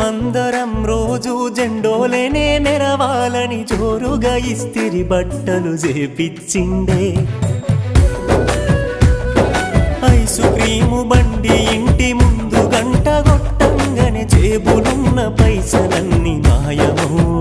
మనమందరం రోజు జెండోలేనే నెరవాలని జోరుగా ఇస్తిరి బట్టలు చేపిచ్చిండే ఐసు క్రీము బండి ఇంటి ముందు గంట కొట్టంగానే జేబులున్న పైసలన్నీ మాయమౌ